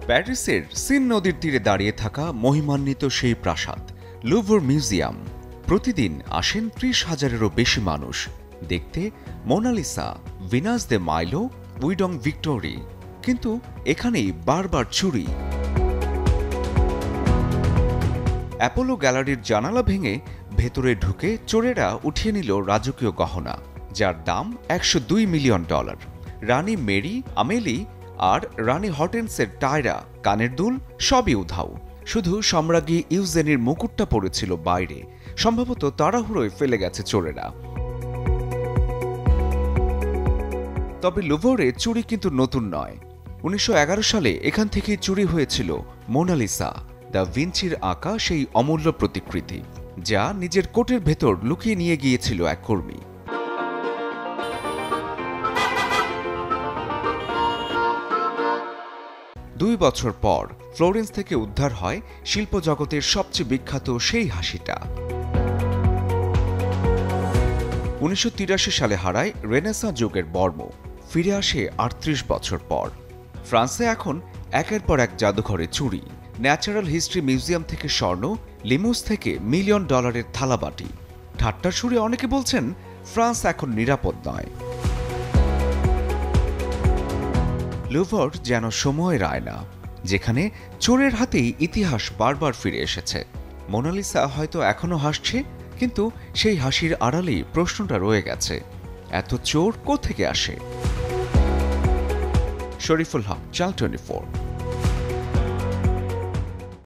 প্যারিসের সিন নদীর তীরে দাঁড়িয়ে থাকা মহিমান্বিত সেই প্রাসাদ লুভর মিউজিয়াম। প্রতিদিন আসেন ৩০,০০০-এরও বেশি মানুষ দেখতে মোনালিসা, ভিনাস দে মাইলো, উইডং ভিক্টোরি। কিন্তু এখানেই বারবার চুরি। অ্যাপোলো গ্যালারির জানালা ভেঙে ভেতরে ঢুকে চোরেরা উঠিয়ে নিল রাজকীয় গহনা, যার দাম $১০২ মিলিয়ন। রানী মেরি, আমেলি আর রানী হর্টেন্সের টায়রা, কানের দুল সবই উধাও। শুধু সম্রাজ্ঞী ইউজেনির মুকুটটা পড়েছিল বাইরে, সম্ভবত তাড়াহুড়োয় ফেলে গেছে চোরেরা। তবে লুভরে চুরি কিন্তু নতুন নয়। ১৯১১ সালে এখান থেকেই চুরি হয়েছিল মোনালিসা, দ্য ভিঞ্চির আঁকা সেই অমূল্য প্রতিকৃতি, যা নিজের কোটের ভেতর লুকিয়ে নিয়ে গিয়েছিল এক কর্মী। ২ বছর পর ফ্লোরেন্স থেকে উদ্ধার হয় শিল্প জগতের সবচেয়ে বিখ্যাত সেই হাসিটা। ১৯৮৩ সালে হারায় রেনেসাঁ যুগের বর্ম, ফিরে আসে ৩৮ বছর পর। ফ্রান্সে এখন একের পর এক জাদুঘরে চুরি। ন্যাচারাল হিস্ট্রি মিউজিয়াম থেকে স্বর্ণ, লিমুস থেকে $1 মিলিয়ন থালাবাটি। ঠাট্টার সুরে অনেকে বলছেন ফ্রান্স এখন নিরাপদ নয়। লুভর যেন সময়ের আয়না, যেখানে চোরের হাতেই ইতিহাস বারবার ফিরে এসেছে। মোনালিসা হয়তো এখনো হাসছে, কিন্তু সেই হাসির আড়ালেই প্রশ্নটা রয়ে গেছে, এত চোর কোত্থেকে আসে? শরীফুল হক, চ্যানেল 24।